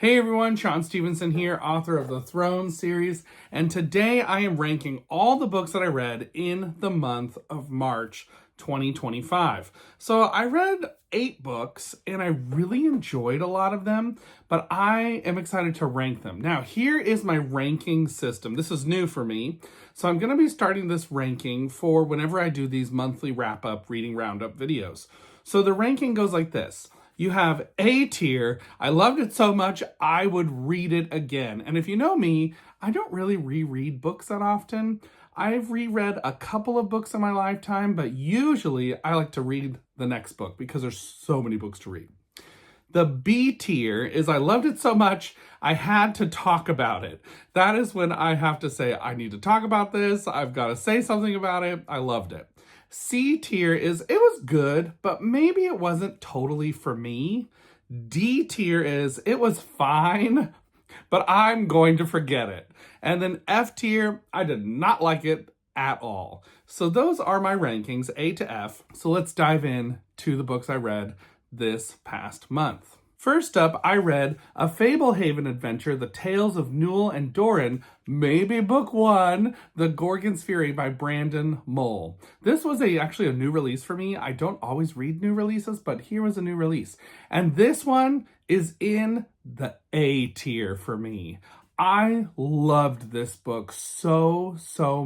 Hey everyone, Shaun Stevenson here, author of the Throne series, and today I am ranking all the books that I read in the month of March 2025. So I read 8 books and I really enjoyed a lot of them, but I am excited to rank them. Now, here is my ranking system. This is new for me, so I'm going to be starting this ranking for whenever I do these monthly wrap-up Reading Roundup videos. So the ranking goes like this. You have A tier. I loved it so much, I would read it again. And if you know me, I don't really reread books that often. I've reread a couple of books in my lifetime, but usually I like to read the next book because there's so many books to read. The B tier is I loved it so much, I had to talk about it. That is when I have to say, I need to talk about this. I've got to say something about it. I loved it. C tier is it was good, but maybe it wasn't totally for me. D tier is it was fine, but I'm going to forget it. And then F tier, I did not like it at all. So those are my rankings, A to F. So let's dive in to the books I read this past month. First up, I read A Fablehaven Adventure, The Tales of Newell and Doran, maybe book 1, The Gorgon's Fury by Brandon Mull. This was actually a new release for me. I don't always read new releases, but here was a new release. And this one is in the A tier for me. I loved this book so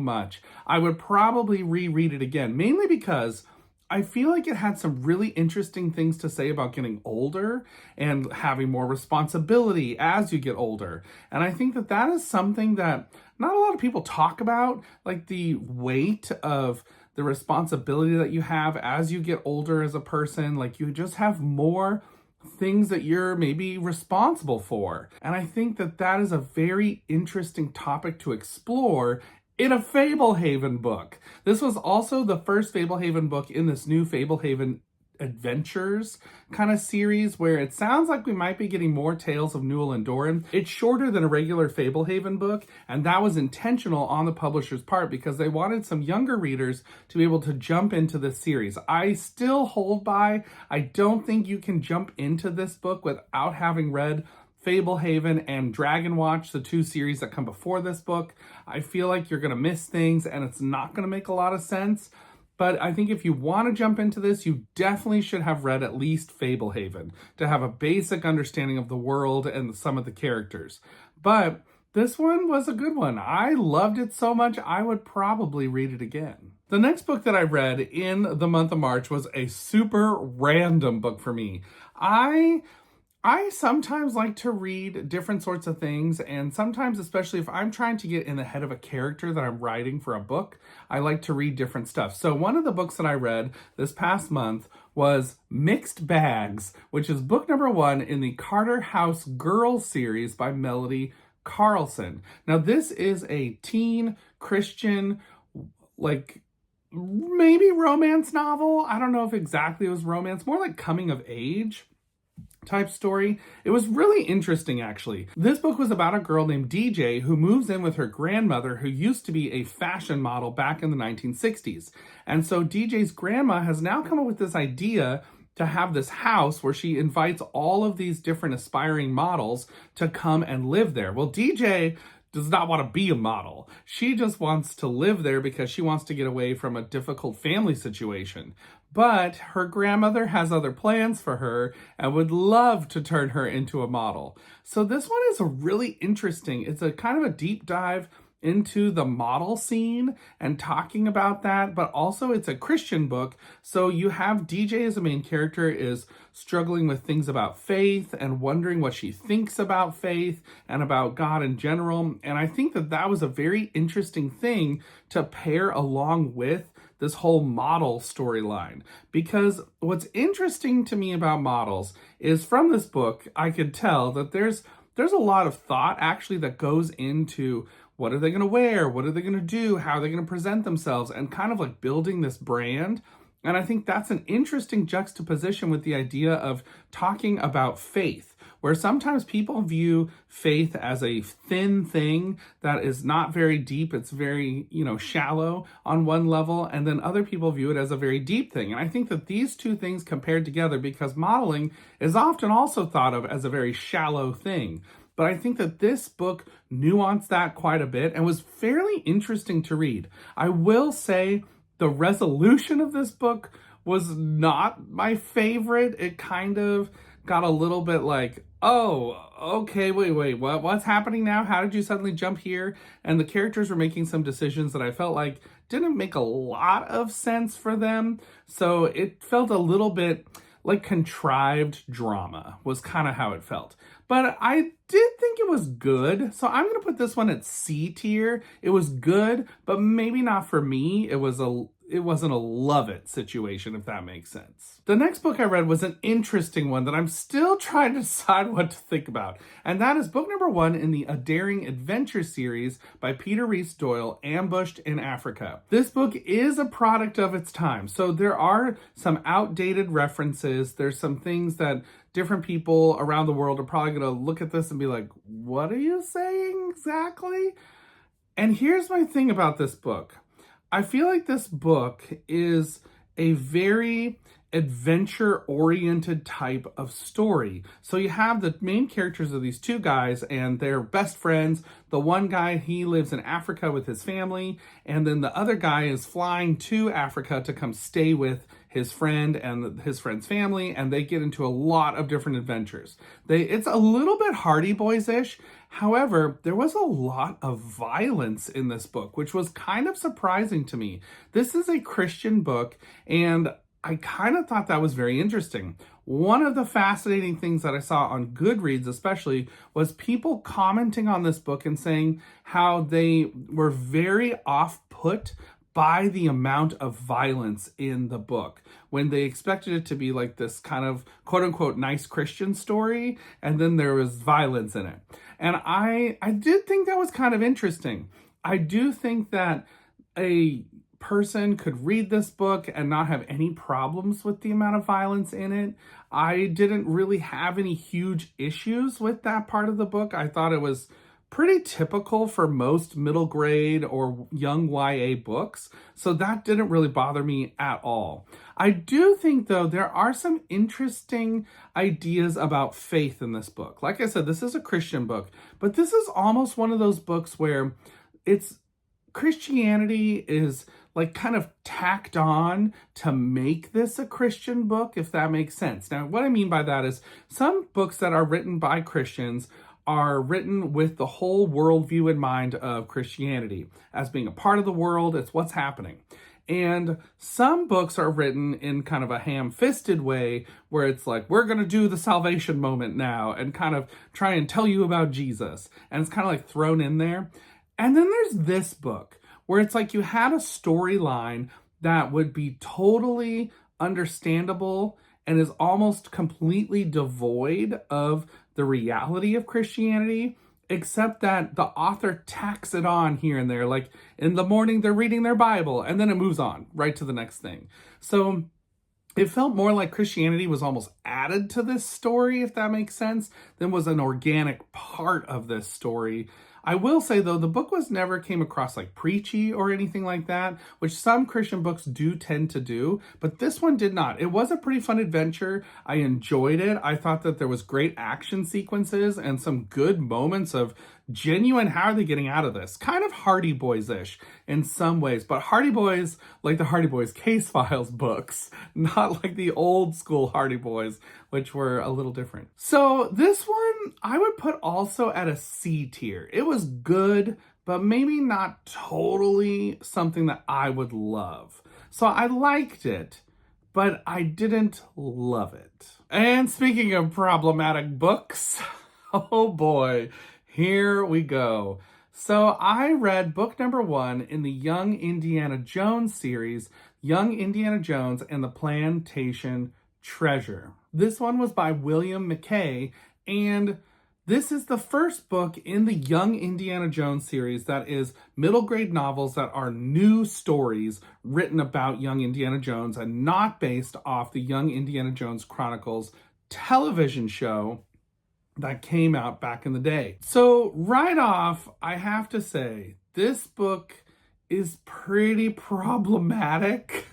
much. I would probably reread it again, mainly because I feel like it had some really interesting things to say about getting older and having more responsibility as you get older. And I think that that is something that not a lot of people talk about, like the weight of the responsibility that you have as you get older as a person. Like you just have more things that you're maybe responsible for. And I think that that is a very interesting topic to explore in a Fablehaven book. This was also the first Fablehaven book in this new Fablehaven Adventures kind of series where it sounds like we might be getting more tales of Newell and Doran. It's shorter than a regular Fablehaven book, and that was intentional on the publisher's part because they wanted some younger readers to be able to jump into this series. I still hold by, I don't think you can jump into this book without having read Fablehaven and Dragon Watch, the 2 series that come before this book. I feel like you're going to miss things and it's not going to make a lot of sense. But I think if you want to jump into this, you definitely should have read at least Fablehaven to have a basic understanding of the world and some of the characters. But this one was a good one. I loved it so much, I would probably read it again. The next book that I read in the month of March was a super random book for me. I sometimes like to read different sorts of things, and sometimes, especially if I'm trying to get in the head of a character that I'm writing for a book, I like to read different stuff. So one of the books that I read this past month was Mixed Bags, which is book number 1 in the Carter House Girls series by Melody Carlson. Now, this is a teen Christian, like, maybe romance novel. I don't know if exactly it was romance, more like coming of age type story. It was really interesting, actually. This book was about a girl named DJ who moves in with her grandmother, who used to be a fashion model back in the 1960s. And so DJ's grandma has now come up with this idea to have this house where she invites all of these different aspiring models to come and live there. Well, DJ does not want to be a model. She just wants to live there because she wants to get away from a difficult family situation. But her grandmother has other plans for her and would love to turn her into a model. So this one is a really interesting, it's a kind of a deep dive into the model scene and talking about that, but also it's a Christian book. So you have DJ as a main character is struggling with things about faith and wondering what she thinks about faith and about God in general. And I think that that was a very interesting thing to pair along with this whole model storyline. Because what's interesting to me about models is from this book, I could tell that there's a lot of thought actually that goes into what are they going to wear? What are they going to do? How are they going to present themselves? And kind of like building this brand. And I think that's an interesting juxtaposition with the idea of talking about faith, where sometimes people view faith as a thin thing that is not very deep. It's very, shallow on one level, and then other people view it as a very deep thing. And I think that these two things compared together, because modeling is often also thought of as a very shallow thing. But I think that this book nuanced that quite a bit and was fairly interesting to read. I will say the resolution of this book was not my favorite. It kind of got a little bit like, oh, okay, wait, what's happening now? How did you suddenly jump here? And the characters were making some decisions that I felt like didn't make a lot of sense for them. So it felt a little bit like contrived drama was kind of how it felt. But I did think it was good. So I'm going to put this one at C tier. It was good, but maybe not for me. It wasn't a love it situation, if that makes sense. The next book I read was an interesting one that I'm still trying to decide what to think about. And that is book number 1 in the A Daring Adventure series by Peter Rhys Doyle, Ambushed in Africa. This book is a product of its time. So there are some outdated references. There's some things that different people around the world are probably going to look at this and be like, what are you saying exactly? And here's my thing about this book. I feel like this book is a very adventure-oriented type of story. So you have the main characters of these two guys, and they're best friends. The one guy, he lives in Africa with his family, and then the other guy is flying to Africa to come stay with his friend and his friend's family, and they get into a lot of different adventures. It's a little bit Hardy Boys-ish. However, there was a lot of violence in this book, which was kind of surprising to me. This is a Christian book, and I kind of thought that was very interesting. One of the fascinating things that I saw on Goodreads especially was people commenting on this book and saying how they were very off-put by the amount of violence in the book, when they expected it to be like this kind of quote-unquote nice Christian story, and then there was violence in it. And I did think that was kind of interesting. I do think that a person could read this book and not have any problems with the amount of violence in it. I didn't really have any huge issues with that part of the book. I thought it was pretty typical for most middle grade or young YA books, so that didn't really bother me at all. I do think, though, there are some interesting ideas about faith in this book. Like I said, this is a Christian book, but this is almost one of those books where Christianity is like kind of tacked on to make this a Christian book, if that makes sense. Now, what I mean by that is some books that are written by Christians are written with the whole worldview in mind of Christianity as being a part of the world. It's what's happening. And some books are written in kind of a ham-fisted way where it's like, we're going to do the salvation moment now and kind of try and tell you about Jesus. And it's kind of like thrown in there. And then there's this book where it's like you had a storyline that would be totally understandable and is almost completely devoid of the reality of Christianity, except that the author tacks it on here and there. Like in the morning, they're reading their Bible, and then it moves on right to the next thing. So it felt more like Christianity was almost added to this story, if that makes sense, than was an organic part of this story. I will say, though, the book never came across like preachy or anything like that, which some Christian books do tend to do, but this one did not. It was a pretty fun adventure. I enjoyed it. I thought that there was great action sequences and some good moments of genuine, how are they getting out of this? Kind of Hardy Boys-ish in some ways, but Hardy Boys, like the Hardy Boys Case Files books, not like the old school Hardy Boys, which were a little different. So this one, I would put also at a C tier. It was good, but maybe not totally something that I would love. So I liked it, but I didn't love it. And speaking of problematic books, oh boy, here we go. So I read book number 1 in the Young Indiana Jones series, Young Indiana Jones and the Plantation Treasure. This one was by William McKay, and this is the first book in the Young Indiana Jones series that is middle grade novels that are new stories written about young Indiana Jones and not based off the Young Indiana Jones Chronicles television show that came out back in the day. So right off, I have to say, this book is pretty problematic.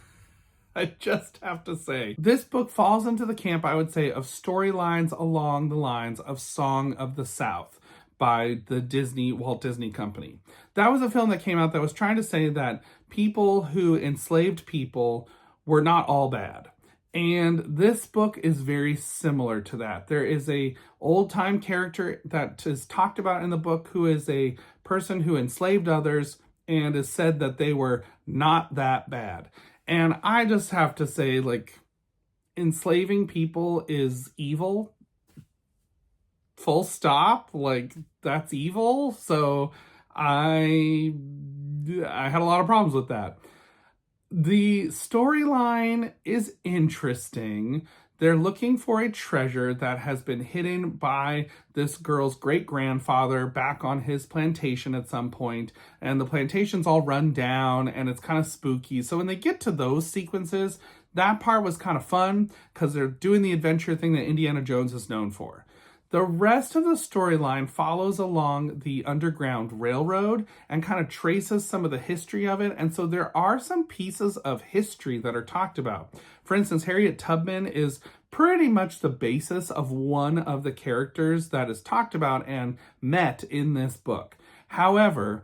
I just have to say. This book falls into the camp, I would say, of storylines along the lines of Song of the South by the Walt Disney Company. That was a film that came out that was trying to say that people who enslaved people were not all bad. And this book is very similar to that. There is a old-time character that is talked about in the book who is a person who enslaved others and is said that they were not that bad. And I just have to say, like, enslaving people is evil. Full stop. Like, that's evil. So I had a lot of problems with that. The storyline is interesting. They're looking for a treasure that has been hidden by this girl's great-grandfather back on his plantation at some point, and the plantation's all run down, and it's kind of spooky. So when they get to those sequences, that part was kind of fun, because they're doing the adventure thing that Indiana Jones is known for. The rest of the storyline follows along the Underground Railroad and kind of traces some of the history of it. And so there are some pieces of history that are talked about. For instance, Harriet Tubman is pretty much the basis of one of the characters that is talked about and met in this book. However,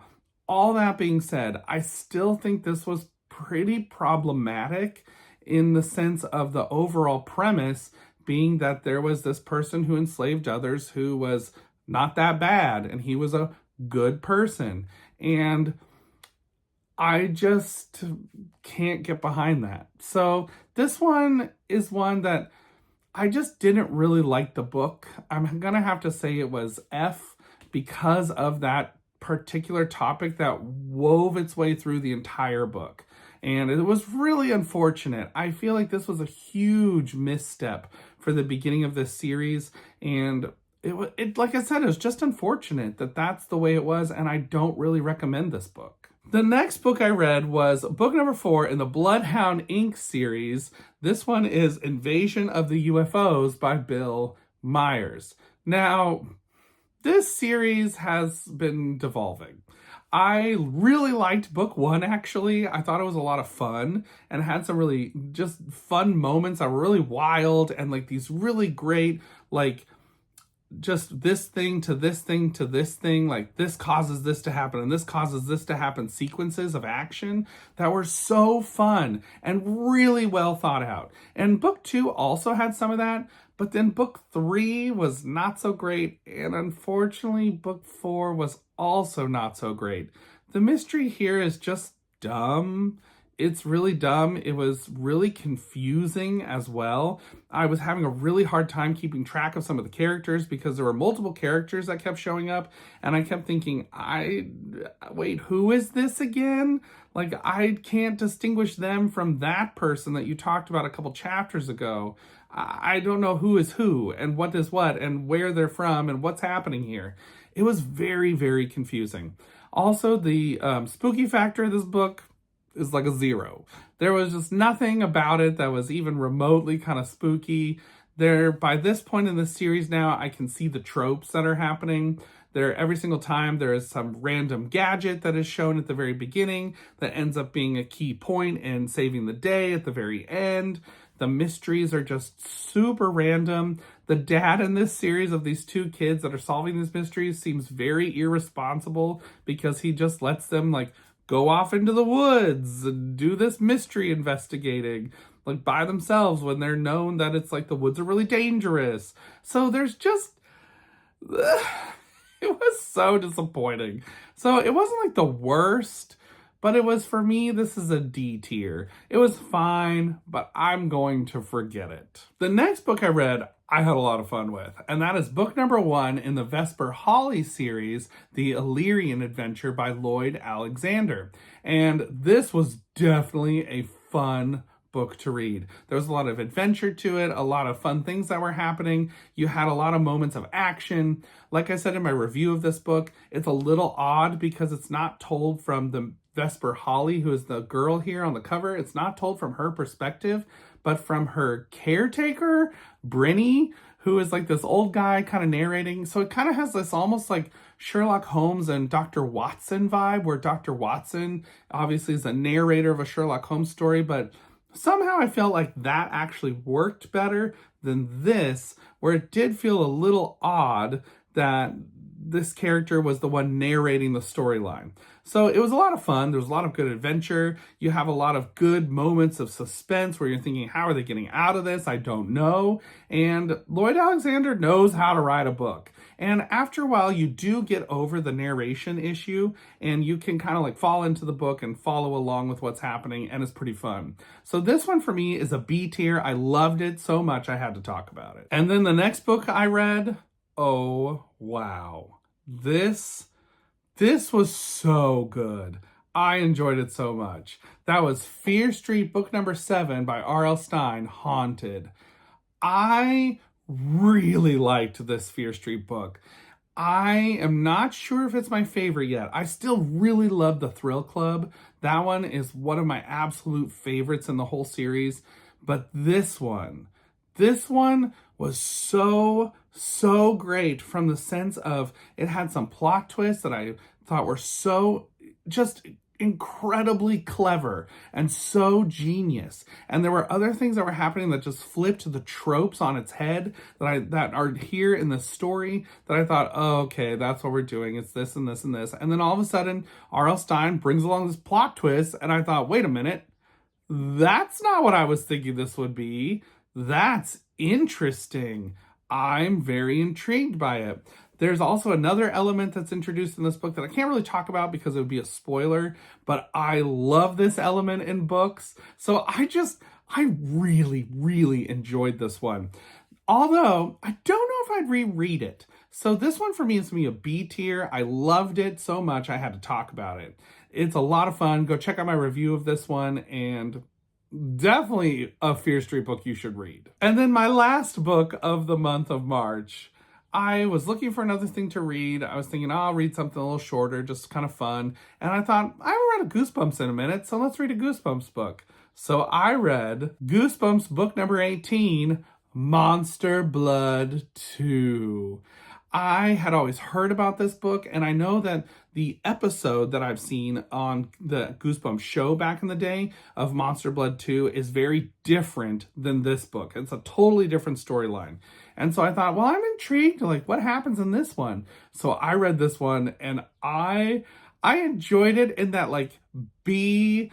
all that being said, I still think this was pretty problematic in the sense of the overall premise being that there was this person who enslaved others who was not that bad, and he was a good person. And I just can't get behind that. So this one is one that I just didn't really like the book. I'm gonna have to say it was F because of that particular topic that wove its way through the entire book. And it was really unfortunate. I feel like this was a huge misstep for the beginning of this series. And it like I said, it was just unfortunate that that's the way it was. And I don't really recommend this book. The next book I read was book number 4 in the Bloodhound Inc. series. This one is Invasion of the UFOs by Bill Myers. Now, this series has been devolving. I really liked book 1, actually. I thought it was a lot of fun and had some really just fun moments that were really wild and like these really great, like, just this thing to this thing to this thing, like this causes this to happen and this causes this to happen sequences of action that were so fun and really well thought out. And book 2 also had some of that, but then book 3 was not so great, and unfortunately book 4 was also not so great. The mystery here is just dumb. It's really dumb. It was really confusing as well. I was having a really hard time keeping track of some of the characters because there were multiple characters that kept showing up, and I kept thinking, wait, who is this again? Like, I can't distinguish them from that person that you talked about a couple chapters ago. I don't know who is who and what is what and where they're from and what's happening here. It was very, very confusing. Also, the spooky factor of this book is like a 0. There was just nothing about it that was even remotely kind of spooky. By this point in the series now, I can see the tropes that are happening. Every single time there is some random gadget that is shown at the very beginning that ends up being a key point in saving the day at the very end. The mysteries are just super random. The dad in this series of these 2 kids that are solving these mysteries seems very irresponsible because he just lets them like go off into the woods and do this mystery investigating like by themselves when they're known that it's like the woods are really dangerous. So there's just it was so disappointing. So it wasn't like the worst, but it was, for me, this is a D tier. It was fine, but I'm going to forget it. The next book I read, I had a lot of fun with, and that is book number 1 in the Vesper Hawley series, The Illyrian Adventure by Lloyd Alexander. And this was definitely a fun book to read. There was a lot of adventure to it, a lot of fun things that were happening. You had a lot of moments of action. Like I said in my review of this book, it's a little odd because it's not told from the Vesper Hawley, who is the girl here on the cover. It's not told from her perspective, but from her caretaker, Brinny, who is like this old guy kind of narrating. So it kind of has this almost like Sherlock Holmes and Dr. Watson vibe, where Dr. Watson obviously is a narrator of a Sherlock Holmes story, but somehow I felt like that actually worked better than this, where it did feel a little odd that this character was the one narrating the storyline. So it was a lot of fun. There was a lot of good adventure. You have a lot of good moments of suspense where you're thinking, how are they getting out of this? I don't know. And Lloyd Alexander knows how to write a book. And after a while, you do get over the narration issue, and you can kind of like fall into the book and follow along with what's happening, and it's pretty fun. So this one for me is a B tier. I loved it so much I had to talk about it. And then the next book I read, oh wow. This was so good. I enjoyed it so much. That was Fear Street, book number 7 by R.L. Stine, Haunted. I really liked this Fear Street book. I am not sure if it's my favorite yet. I still really love The Thrill Club. That one is one of my absolute favorites in the whole series. But this one was so great, from the sense of it had some plot twists that I thought were so just incredibly clever and so genius. And there were other things that were happening that just flipped the tropes on its head that are here in the story, that I thought, oh, okay, that's what we're doing. It's this and this and this. And then all of a sudden, R.L. Stine brings along this plot twist, and I thought, wait a minute, that's not what I was thinking this would be. That's interesting. I'm very intrigued by it. There's also another element that's introduced in this book that I can't really talk about because it would be a spoiler, but I love this element in books. So I really enjoyed this one. Although, I don't know if I'd reread it. So this one for me is going to be a B tier. I loved it so much I had to talk about it. It's a lot of fun. Go check out my review of this one, and definitely a Fear Street book you should read. And then my last book of the month of March, I was looking for another thing to read. I was thinking, oh, I'll read something a little shorter, just kind of fun. And I thought, I haven't read a Goosebumps in a minute, so let's read a Goosebumps book. So I read Goosebumps book number 18, Monster Blood 2. I had always heard about this book, and I know that the episode that I've seen on the Goosebumps show back in the day of Monster Blood 2 is very different than this book. It's a totally different storyline. And so I thought, well, I'm intrigued, like, what happens in this one? So I read this one, and I enjoyed it in that B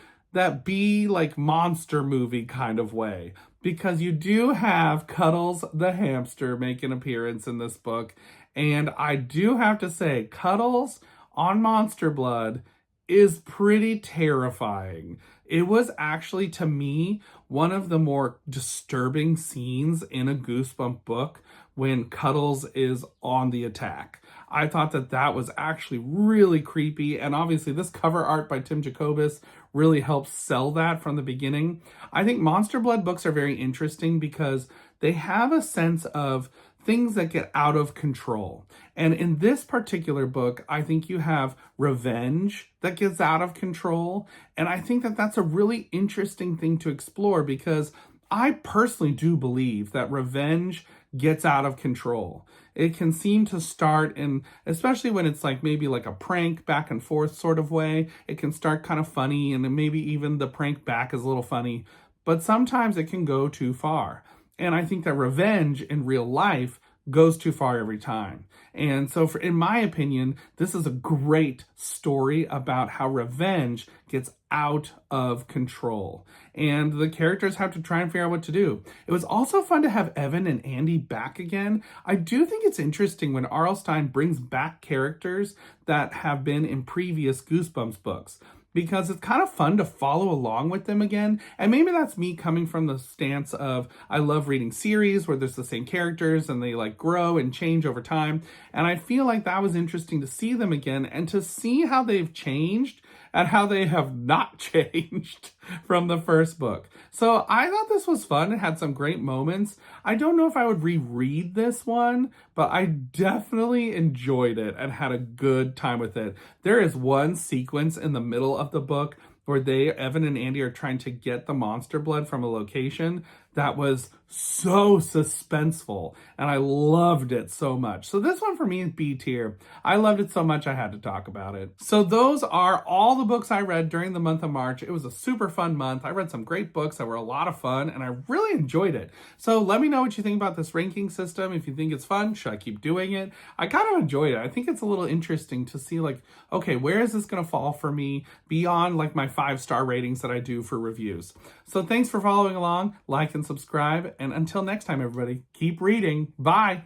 like monster movie kind of way. Because you do have Cuddles the hamster make an appearance in this book. And I do have to say, Cuddles on Monster Blood is pretty terrifying. It was actually, to me, one of the more disturbing scenes in a Goosebump book when Cuddles is on the attack. I thought that was actually really creepy, and obviously this cover art by Tim Jacobus really helps sell that from the beginning. I think Monster Blood books are very interesting because they have a sense of things that get out of control. And in this particular book, I think you have revenge that gets out of control. And I think that that's a really interesting thing to explore, because I personally do believe that revenge gets out of control. It can seem to start in, especially when it's maybe a prank back and forth sort of way, it can start kind of funny, and then maybe even the prank back is a little funny, but sometimes it can go too far. And I think that revenge in real life goes too far every time. And so in my opinion, this is a great story about how revenge gets out of control. And the characters have to try and figure out what to do. It was also fun to have Evan and Andy back again. I do think it's interesting when R.L. Stine brings back characters that have been in previous Goosebumps books, because it's kind of fun to follow along with them again. And maybe that's me coming from the stance of, I love reading series where there's the same characters and they grow and change over time. And I feel like that was interesting to see them again and to see how they've changed and how they have not changed from the first book. So I thought this was fun. It had some great moments. I don't know if I would reread this one, but I definitely enjoyed it and had a good time with it. There is one sequence in the middle of the book where Evan and Andy are trying to get the monster blood from a location that was so suspenseful, and I loved it so much. So this one for me is B tier. I loved it so much I had to talk about it. So those are all the books I read during the month of March. It was a super fun month. I read some great books that were a lot of fun, and I really enjoyed it. So let me know what you think about this ranking system. If you think it's fun, should I keep doing it? I kind of enjoyed it. I think it's a little interesting to see, like, okay, where is this going to fall for me beyond like my 5-star ratings that I do for reviews? So thanks for following along. Like and subscribe. And until next time, everybody, keep reading. Bye.